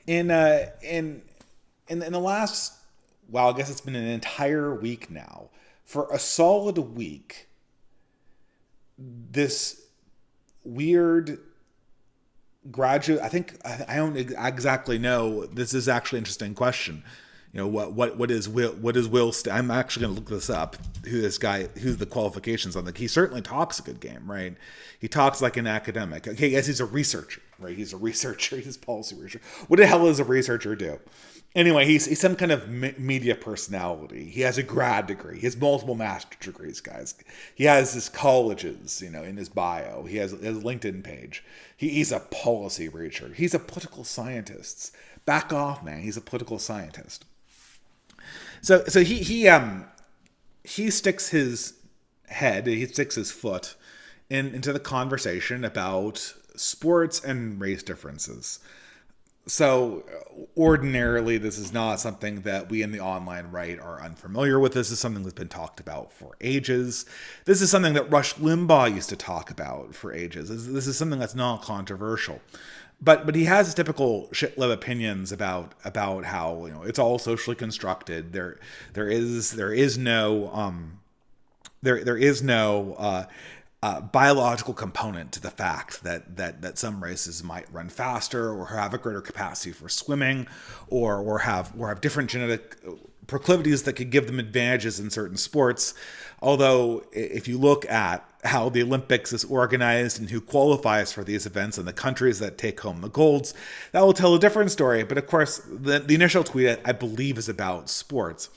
In in the last, well, I guess it's been an entire week now. For a solid week, this weird graduate, I don't exactly know. This is actually an interesting question. What is Will I'm actually going to look this up, who the qualifications on. Like, he certainly talks a good game, right? He talks like an academic. Okay, yes, he's a researcher, right? He's a researcher. He's a policy researcher. What the hell does a researcher do? Anyway, he's some kind of media personality. He has a grad degree. He has multiple master's degrees, guys. He has his colleges, in his bio. He has his LinkedIn page. He's a policy researcher. He's a political scientist. Back off, man. He's a political scientist. So he sticks his head, he sticks his foot into the conversation about sports and race differences. So ordinarily, this is not something that we in the online right are unfamiliar with. This is something that's been talked about for ages. This is something that Rush Limbaugh used to talk about for ages. This is something that's not controversial. But he has his typical shit-lib opinions about how it's all socially constructed. There is no biological component to the fact that some races might run faster or have a greater capacity for swimming or have different genetic proclivities that could give them advantages in certain sports. Although if you look at how the Olympics is organized and who qualifies for these events and the countries that take home the golds, that will tell a different story. But of course, the initial tweet, I believe, is about sports.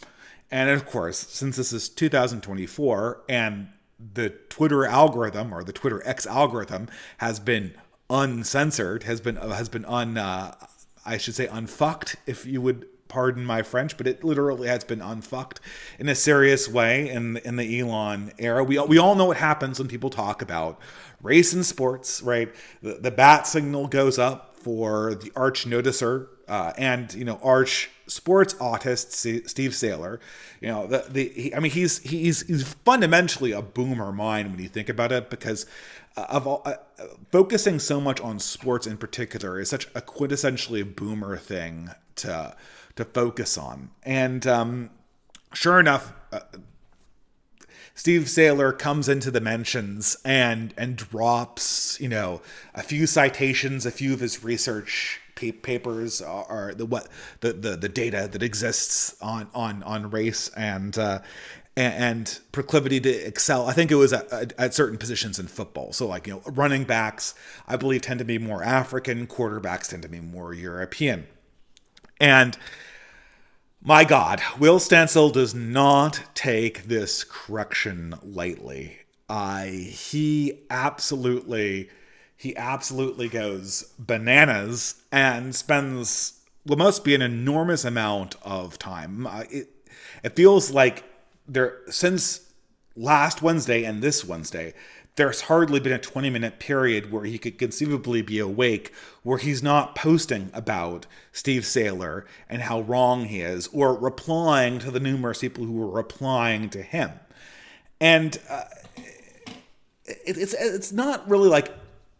And of course, since this is 2024 and the Twitter algorithm, or the Twitter X algorithm, has been uncensored, has been I should say unfucked, if you would pardon my French, but it literally has been unfucked in a serious way in the Elon era. We all know what happens when people talk about race in sports, right? The bat signal goes up for the arch noticer and arch sports autist Steve Saylor. He's fundamentally a boomer mind when you think about it, because focusing so much on sports in particular is such a quintessentially boomer thing to focus on. And sure enough, Steve Saylor comes into the mentions and drops, a few citations, a few of his research papers are the data that exists on race and proclivity to excel. I think it was at certain positions in football. So running backs, I believe, tend to be more African, quarterbacks tend to be more European. And my God, Will Stancil does not take this correction lightly. He absolutely goes bananas and spends what must be an enormous amount of time. It feels like since last Wednesday and this Wednesday, there's hardly been a 20-minute period where he could conceivably be awake where he's not posting about Steve Saylor and how wrong he is, or replying to the numerous people who were replying to him. And it's not really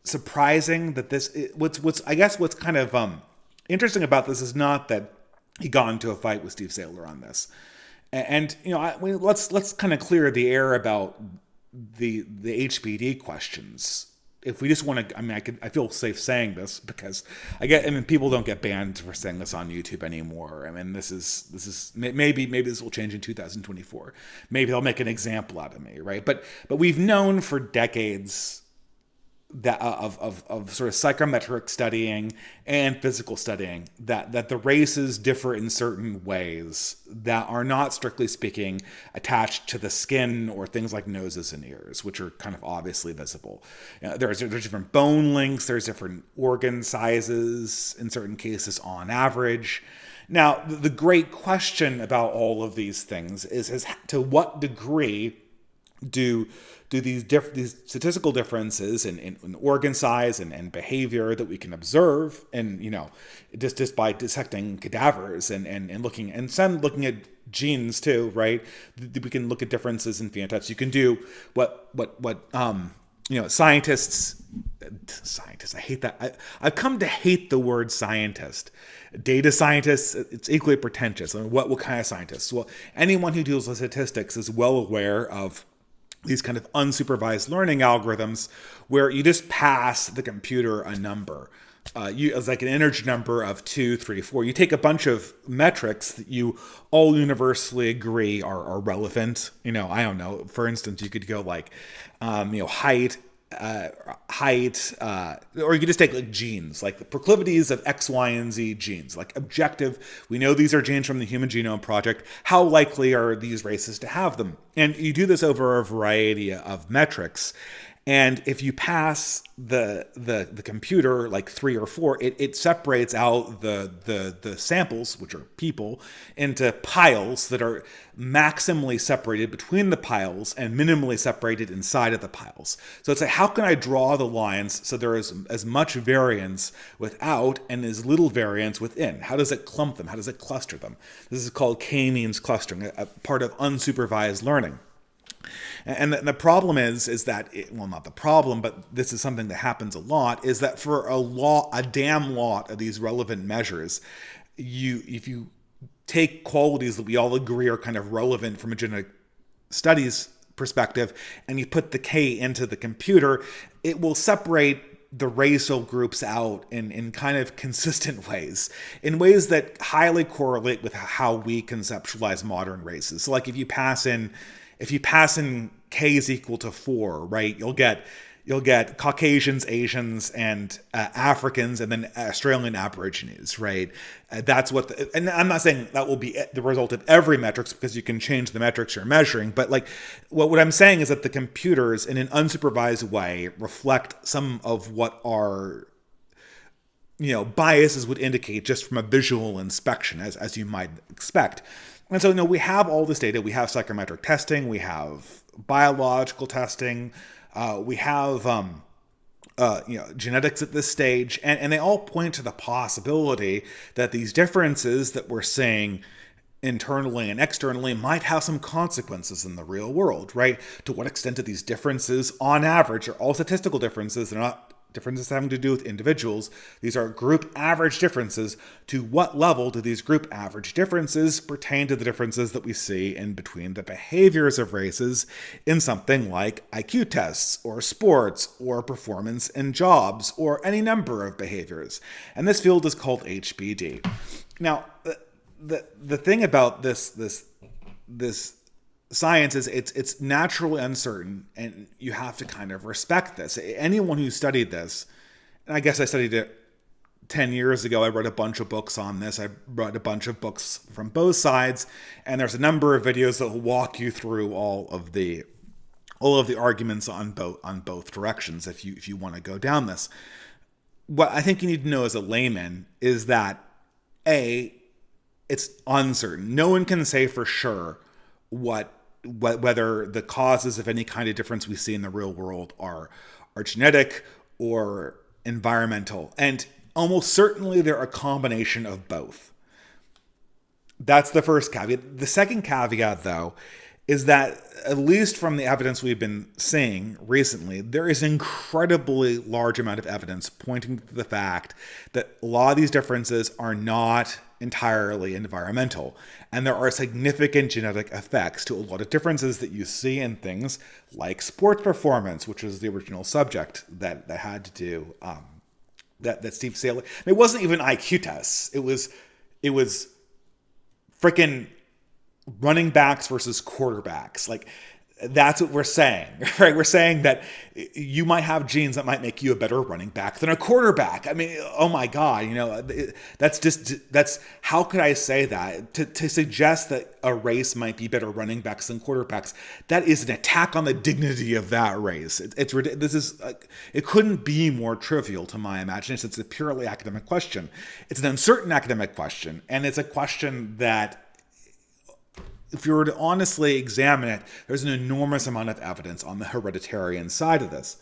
surprising that what's kind of interesting about this is not that he got into a fight with Steve Saylor on this. And let's kind of clear the air about the HBD questions. If we just want to, I feel safe saying this because people don't get banned for saying this on YouTube anymore. This is maybe this will change in 2024. Maybe they'll make an example out of me, right? But we've known for decades that of sort of psychometric studying and physical studying that the races differ in certain ways that are not, strictly speaking, attached to the skin or things like noses and ears, which are kind of obviously visible. There's different bone lengths, there's different organ sizes in certain cases on average. Now, the great question about all of these things is to what degree do these statistical differences in organ size and behavior that we can observe, and just by dissecting cadavers and looking at genes too, right? We can look at differences in phenotypes. You can do what scientists, I hate that. I've come to hate the word scientist. Data scientists, it's equally pretentious. I mean, what kind of scientists? Well, anyone who deals with statistics is well aware of these kind of unsupervised learning algorithms where you just pass the computer a number. It's like an integer number of 2, 3, 4. You take a bunch of metrics that you all universally agree are relevant. I don't know. For instance, you could go like, height, or you could just take like genes, like the proclivities of X, Y, and Z genes, like objective. We know these are genes from the Human Genome Project. How likely are these races to have them? And you do this over a variety of metrics. And if you pass the computer like 3 or 4, it separates out the samples, which are people, into piles that are maximally separated between the piles and minimally separated inside of the piles. So it's like, how can I draw the lines so there is as much variance without and as little variance within? How does it clump them? How does it cluster them? This is called k-means clustering, a part of unsupervised learning. And the problem is that, not the problem, but this is something that happens a lot, is that for a damn lot of these relevant measures, if you take qualities that we all agree are kind of relevant from a genetic studies perspective, and you put the K into the computer, it will separate the racial groups out in kind of consistent ways, in ways that highly correlate with how we conceptualize modern races. So like if you pass in K is equal to 4, right? You'll get Caucasians, Asians, and Africans, and then Australian Aborigines, right? That's what, and I'm not saying that will be the result of every metrics, because you can change the metrics you're measuring, but like what I'm saying is that the computers, in an unsupervised way, reflect some of what our biases would indicate just from a visual inspection, as you might expect. And so, we have all this data. We have psychometric testing. We have biological testing. We have, genetics at this stage. And they all point to the possibility that these differences that we're seeing internally and externally might have some consequences in the real world, right? To what extent do these differences, on average, are all statistical differences? They're not differences having to do with individuals. These are group average differences. To what level do these group average differences pertain to the differences that we see in between the behaviors of races in something like IQ tests or sports or performance in jobs or any number of behaviors? And this field is called HBD. Now, the thing about this science is it's naturally uncertain, and you have to kind of respect this. Anyone who studied this, and I guess I studied it 10 years ago, I wrote a bunch of books on this. I wrote a bunch of books from both sides, and there's a number of videos that will walk you through all of the arguments on both directions if you want to go down this. What I think you need to know as a layman is that it's uncertain. No one can say for sure whether the causes of any kind of difference we see in the real world are genetic or environmental. And almost certainly they're a combination of both. That's the first caveat. The second caveat, though, is that, at least from the evidence we've been seeing recently, there is an incredibly large amount of evidence pointing to the fact that a lot of these differences are not entirely environmental. And there are significant genetic effects to a lot of differences that you see in things like sports performance, which is the original subject that had to do, that Steve Saylor. It wasn't even IQ tests. It was freaking running backs versus quarterbacks. Like, that's what we're saying, right? We're saying that you might have genes that might make you a better running back than a quarterback. I mean, oh my God, that's how could I say that? To suggest that a race might be better running backs than quarterbacks, that is an attack on the dignity of that race. It couldn't be more trivial to my imagination. It's a purely academic question. It's an uncertain academic question, and it's a question that, if you were to honestly examine it, there's an enormous amount of evidence on the hereditarian side of this.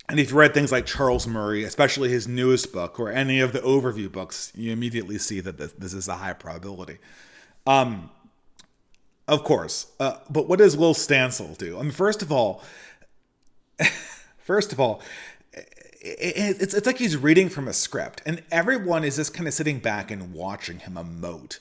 And if you read things like Charles Murray, especially his newest book, or any of the overview books, you immediately see that this is a high probability. Of course. But what does Will Stancil do? I mean, first of all, First of all, it's like he's reading from a script, and everyone is just kind of sitting back and watching him emote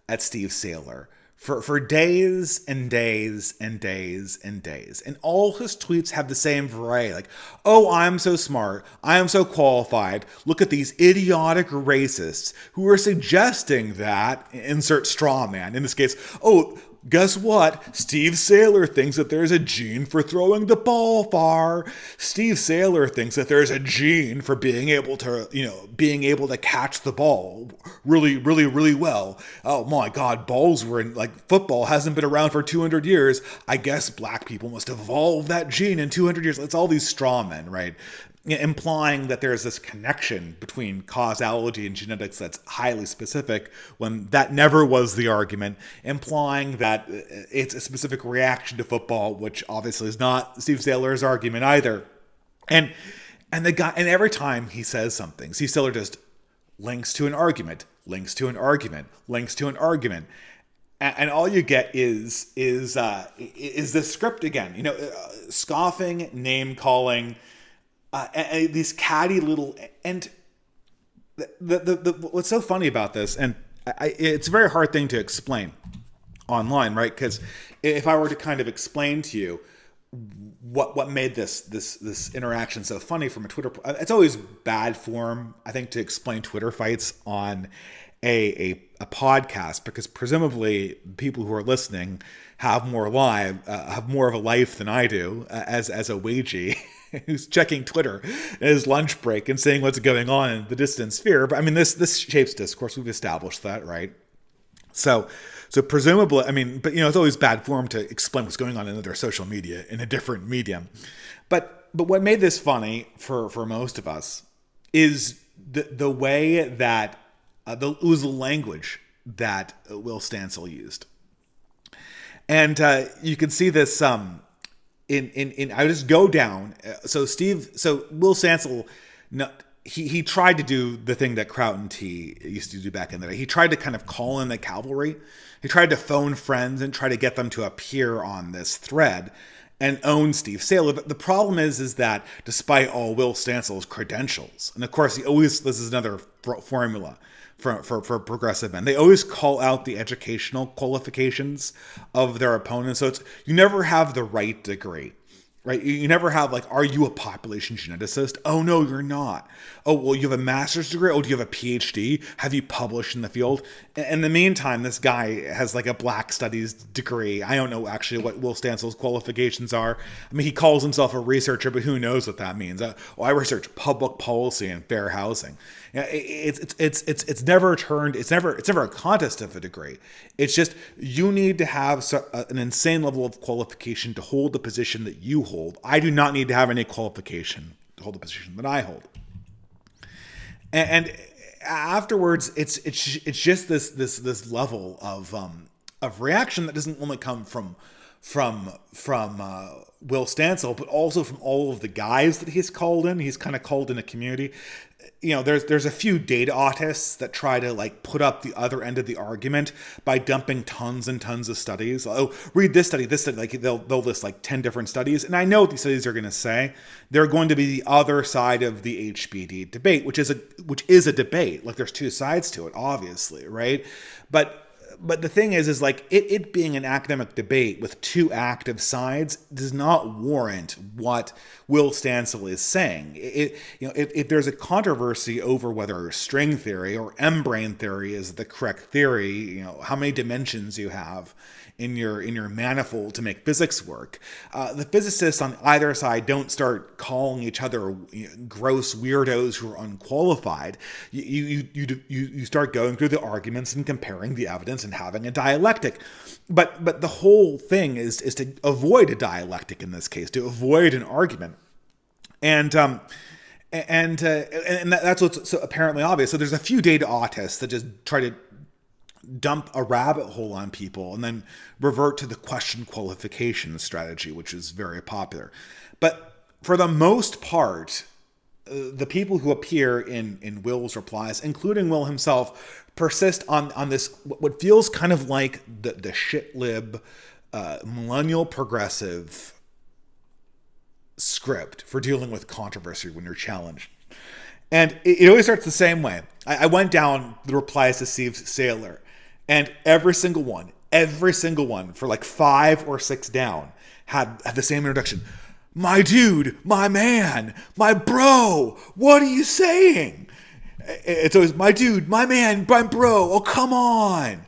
at Steve Saylor for days and days and days and days. And all his tweets have the same variety. Like, oh, I'm so smart. I am so qualified. Look at these idiotic racists who are suggesting that, insert straw man. In this case, oh, guess what? Steve Saylor thinks that there's a gene for throwing the ball far. Steve Saylor thinks that there's a gene for being able to catch the ball really, really, really well. Oh my God, balls were in, like, football hasn't been around for 200 years. I guess black people must evolve that gene in 200 years. It's all these straw men, right? Implying that there's this connection between causality and genetics that's highly specific, when that never was the argument. Implying that it's a specific reaction to football, which obviously is not Steve Saylor's argument either. And the guy, and every time he says something, Steve Saylor just links to an argument, links to an argument, links to an argument. And all you get is the script again. Scoffing, name calling, these catty little, and the what's so funny about this, and it's a very hard thing to explain online, right? Because if I were to kind of explain to you what made this interaction so funny from a Twitter, it's always bad form, I think, to explain Twitter fights on a podcast, because presumably people who are listening have more of a life than I do as a wagey who's checking Twitter in his lunch break and seeing what's going on in the distant sphere. But I mean, this shapes discourse. We've established that, right? So presumably, I mean, but it's always bad form to explain what's going on in other social media in a different medium. But what made this funny for most of us is the way that it was the language that Will Stancil used. And you can see this in I just go down. So Will Stancil, he tried to do the thing that Crout T used to do back in the day. He tried to kind of call in the cavalry. He tried to phone friends and try to get them to appear on this thread and own Steve Saylor. But the problem is that despite all Will Stancil's credentials, and of course this is another formula for progressive men, they always call out the educational qualifications of their opponents. So you never have the right degree, right? You never have, like, are you a population geneticist? Oh, no, you're not. Oh, well, you have a master's degree? Oh, do you have a PhD? Have you published in the field? In the meantime, this guy has like a Black Studies degree. I don't know actually what Will Stancil's qualifications are. I mean, he calls himself a researcher, but who knows what that means? I research public policy and fair housing. It's never a contest of a degree. It's just you need to have an insane level of qualification to hold the position that you hold. I do not need to have any qualification to hold the position that I hold. And afterwards, it's just this level of reaction that doesn't only come from Will Stancil, but also from all of the guys that he's called in. He's kind of called in a community. There's a few data autists that try to, like, put up the other end of the argument by dumping tons and tons of studies. Oh, read this study. Like, they'll list like 10 different studies. And I know what these studies are going to say. They're going to be the other side of the HBD debate, which is a debate. Like, there's two sides to it, obviously, right? But the thing is like, it being an academic debate with two active sides does not warrant what Will Stancil is saying. If there's a controversy over whether string theory or M-brain theory is the correct theory, how many dimensions you have in your manifold to make physics work, the physicists on either side don't start calling each other gross weirdos who are unqualified. You start going through the arguments and comparing the evidence and having a dialectic. But the whole thing is to avoid a dialectic in this case, to avoid an argument. And that's what's so apparently obvious. So there's a few data autists that just try to dump a rabbit hole on people and then revert to the question qualification strategy, which is very popular. But for the most part, the people who appear in Will's replies, including Will himself, persist on this, what feels kind of like the shit lib, millennial progressive script for dealing with controversy when you're challenged. And it always starts the same way. I went down the replies to Steve's Sailor, and every single one for like 5 or 6 down had the same introduction. My dude, my man, my bro, what are you saying? It's always my dude, my man, my bro, oh come on.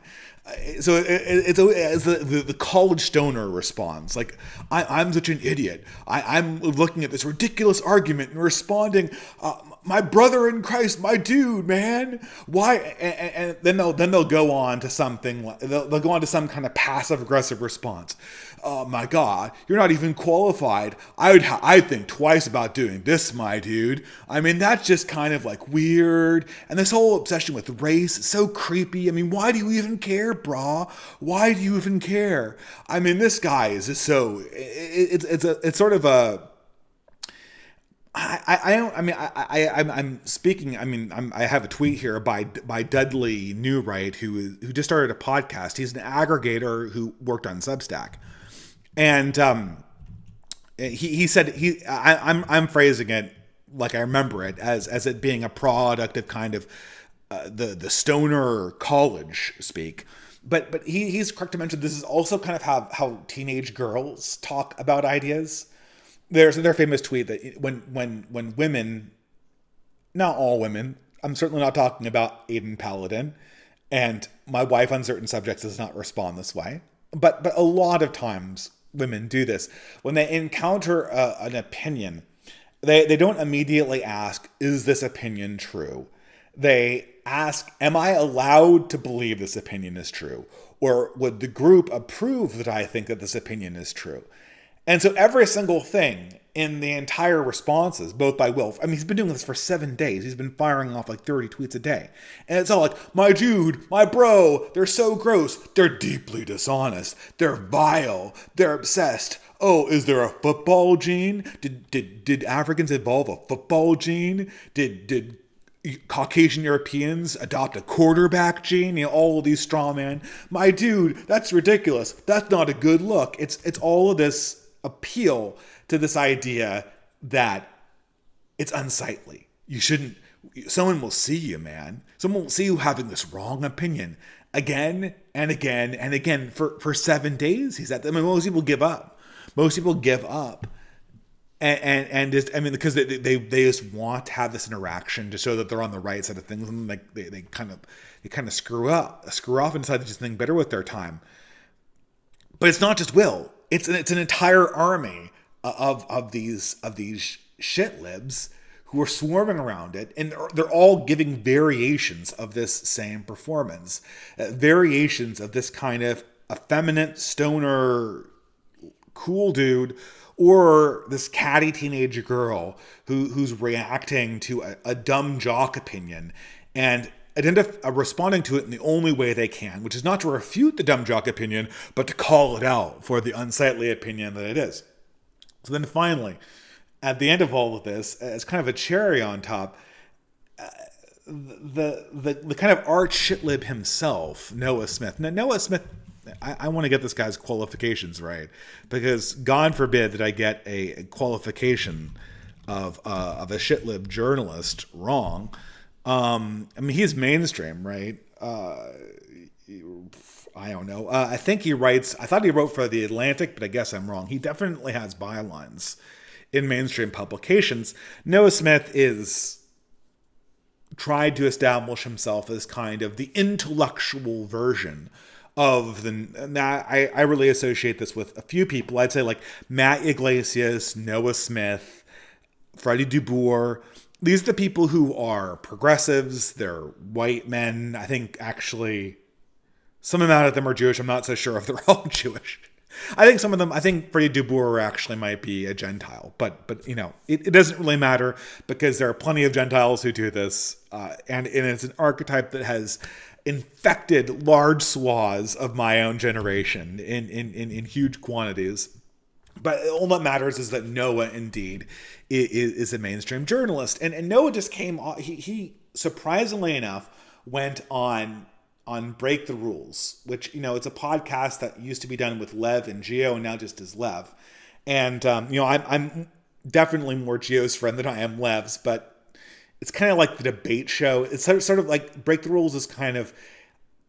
So it's the college stoner response. Like, I'm such an idiot. I'm looking at this ridiculous argument and responding, my brother in Christ, my dude, man. Why? And then they'll go on to something. They'll go on to some kind of passive aggressive response. Oh my God, you're not even qualified. I'd think twice about doing this, my dude. I mean, that's just kind of like weird. And this whole obsession with race is so creepy. I mean, why do you even care, brah? Why do you even care? I mean, this guy is just so. It's sort of a. I'm speaking. I mean, I have a tweet here by Dudley Newright, who just started a podcast. He's an aggregator who worked on Substack, and he said I'm phrasing it like I remember it as it being a product of kind of the stoner college speak. But he's correct to mention this is also kind of how teenage girls talk about ideas. There's their famous tweet that when women, not all women, I'm certainly not talking about Aiden Paladin, and my wife on certain subjects does not respond this way, but a lot of times women do this. When they encounter an opinion, they don't immediately ask, is this opinion true? They ask, am I allowed to believe this opinion is true? Or would the group approve that I think that this opinion is true? And so every single thing in the entire responses, both by Will, I mean, he's been doing this for 7 days. He's been firing off like 30 tweets a day. And it's all like, my dude, my bro, they're so gross. They're deeply dishonest. They're vile. They're obsessed. Oh, is there a football gene? Did Africans evolve a football gene? Did Caucasian Europeans adopt a quarterback gene? You know, all of these straw men. My dude, that's ridiculous. That's not a good look. It's all of this appeal to this idea that it's unsightly. You shouldn't, someone will see you, man. Someone will see you having this wrong opinion again and again and again for 7 days. He's at, I mean, most people give up. And just, I mean, because they just want to have this interaction to show that they're on the right side of things, and like they kind of screw off and decide to just think better with their time. But it's not just Will. It's an entire army of these shit libs who are swarming around it, and they're all giving variations of this same performance, variations of this kind of effeminate stoner cool dude, or this catty teenage girl who's reacting to a dumb jock opinion and responding to it in the only way they can, which is not to refute the dumb jock opinion, but to call it out for the unsightly opinion that it is. So then finally, at the end of all of this, as kind of a cherry on top, the kind of arch shitlib himself, Noah Smith. Now, Noah Smith, I want to get this guy's qualifications right, because God forbid that I get a qualification of a shitlib journalist wrong. I mean, he's mainstream, right? I don't know. I think he writes, I thought he wrote for The Atlantic, but I guess I'm wrong. He definitely has bylines in mainstream publications. Noah Smith is tried to establish himself as kind of the intellectual version of I really associate this with a few people. I'd say like Matt Iglesias, Noah Smith, Freddie DuBois. These are the people who are progressives. They're white men. I think actually some amount of them are Jewish. I'm not so sure if they're all Jewish. I think some of them, I think Freddie DuBois actually might be a Gentile, but you know, it doesn't really matter because there are plenty of Gentiles who do this. And it's an archetype that has infected large swaths of my own generation in huge quantities. But all that matters is that Noah indeed is a mainstream journalist. And Noah just came on, he surprisingly enough went on Break the Rules, which, you know, it's a podcast that used to be done with Lev and Gio and now just is Lev. And, you know, I'm definitely more Geo's friend than I am Lev's, but it's kind of like the debate show. It's sort of like Break the Rules is kind of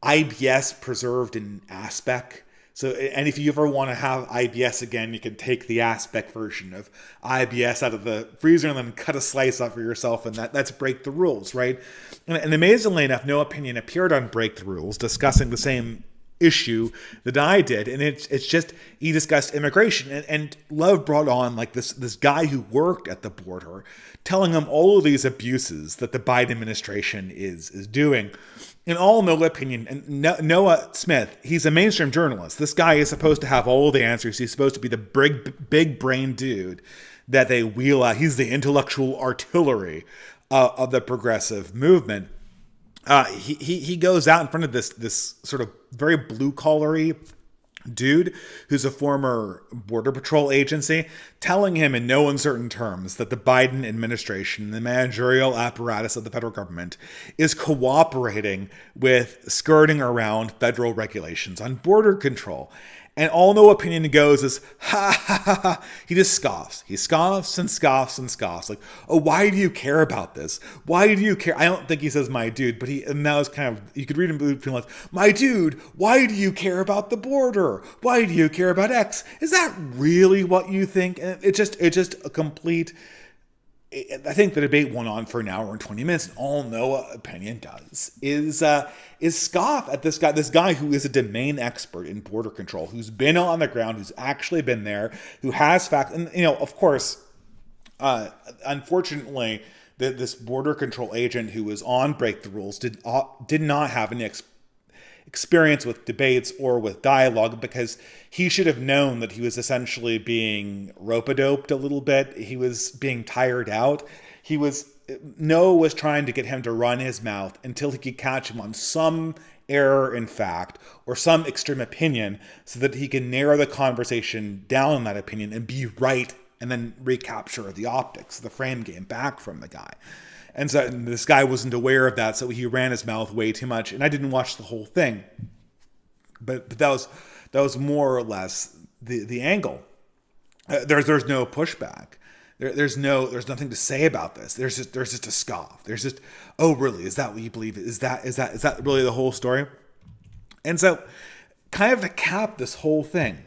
IBS preserved in aspect. So, and if you ever want to have IBS again, you can take the aspect version of IBS out of the freezer and then cut a slice off for yourself, and that's Break the Rules, right? And amazingly enough, No Opinion appeared on Break the Rules discussing the same issue that I did, and it's just he discussed immigration, and Love brought on like this guy who worked at the border, telling him all of these abuses that the Biden administration is doing. In all No Opinion, and Noah Smith, he's a mainstream journalist. This guy is supposed to have all the answers. He's supposed to be the big brain dude that they wheel out. He's the intellectual artillery of the progressive movement. He goes out in front of this sort of very blue-collary dude who's a former Border Patrol agency, telling him in no uncertain terms that the Biden administration, the managerial apparatus of the federal government, is cooperating with skirting around federal regulations on border control. And all No Opinion goes is, ha, ha, ha, ha. He just scoffs. He scoffs and scoffs and scoffs. Like, oh, why do you care about this? Why do you care? I don't think he says my dude, but and that was kind of, you could read him between like, my dude, why do you care about the border? Why do you care about X? Is that really what you think? And it's just a complete, I think the debate went on for an hour and 20 minutes, and all No Opinion does is scoff at this guy who is a domain expert in border control, who's been on the ground, who's actually been there, who has facts. And, of course, unfortunately, this border control agent who was on Break the Rules did not have any experience with debates or with dialogue, because he should have known that he was essentially being rope-a-doped a little bit. He was being tired out. Noah was trying to get him to run his mouth until he could catch him on some error in fact or some extreme opinion, so that he can narrow the conversation down on that opinion and be right, and then recapture the optics, the frame game back from the guy. And so this guy wasn't aware of that, so he ran his mouth way too much. And I didn't watch the whole thing, but that was more or less the angle. There's no pushback. There's nothing to say about this. There's just a scoff. There's just, oh really? Is that what you believe? Is that really the whole story? And so, kind of to cap this whole thing,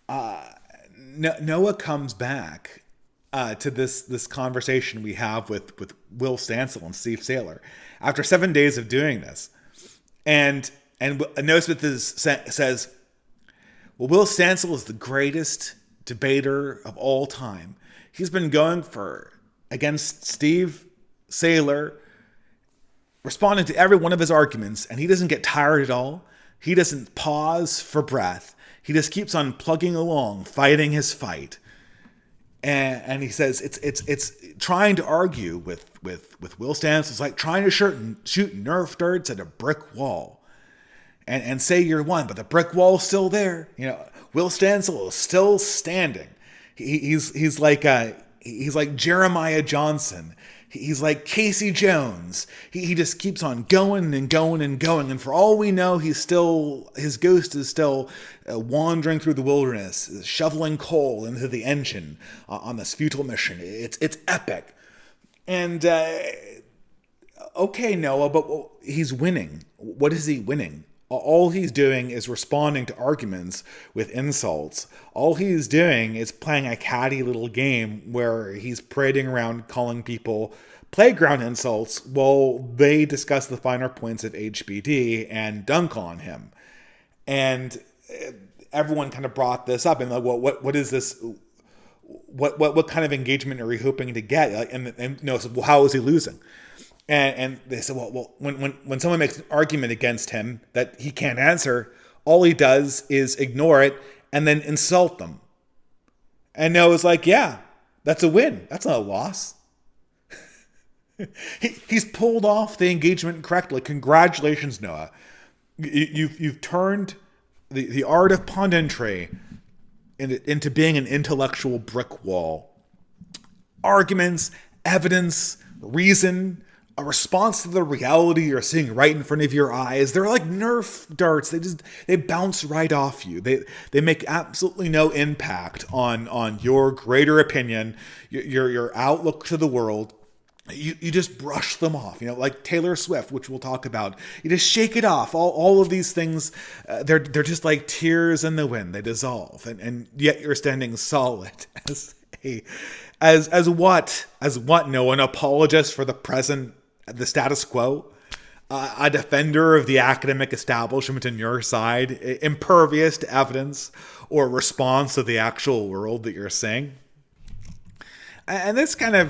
Noah comes back to this conversation we have with Will Stancil and Steve Saylor after 7 days of doing this, and Noah Smith says, well, Will Stancil is the greatest debater of all time. He's been going against Steve Saylor, responding to every one of his arguments, and he doesn't get tired at all. He doesn't pause for breath. He just keeps on plugging along, fighting his fight. And he says it's trying to argue with Will Stancil is like trying to shoot Nerf darts at a brick wall, and say you're one, but the brick wall's still there. Will Stancil is still standing. He's like Jeremiah Johnson. He's like Casey Jones. He just keeps on going and going and going. And for all we know, his ghost is still wandering through the wilderness, shoveling coal into the engine on this futile mission. It's epic. And okay, Noah, but he's winning. What is he winning? All he's doing is responding to arguments with insults. All he's doing is playing a catty little game where he's parading around calling people playground insults while they discuss the finer points of HBD and dunk on him. And everyone kind of brought this up and like, well, what is this? What kind of engagement are we hoping to get? And so, well, how is he losing? And they said, well, when someone makes an argument against him that he can't answer, all he does is ignore it and then insult them. And Noah's like, yeah, that's a win. That's not a loss. He's pulled off the engagement correctly. Congratulations, Noah. You've turned the art of punditry into being an intellectual brick wall. Arguments, evidence, reason, a response to the reality you're seeing right in front of your eyes. They're like Nerf darts. They bounce right off you. They make absolutely no impact on your greater opinion, your outlook to the world. You just brush them off, like Taylor Swift, which we'll talk about. You just shake it off. All of these things, they're just like tears in the wind. They dissolve, and yet you're standing solid as what? No, an apologist for the status quo, a defender of the academic establishment on your side, impervious to evidence or response to the actual world that you're seeing. And this kind of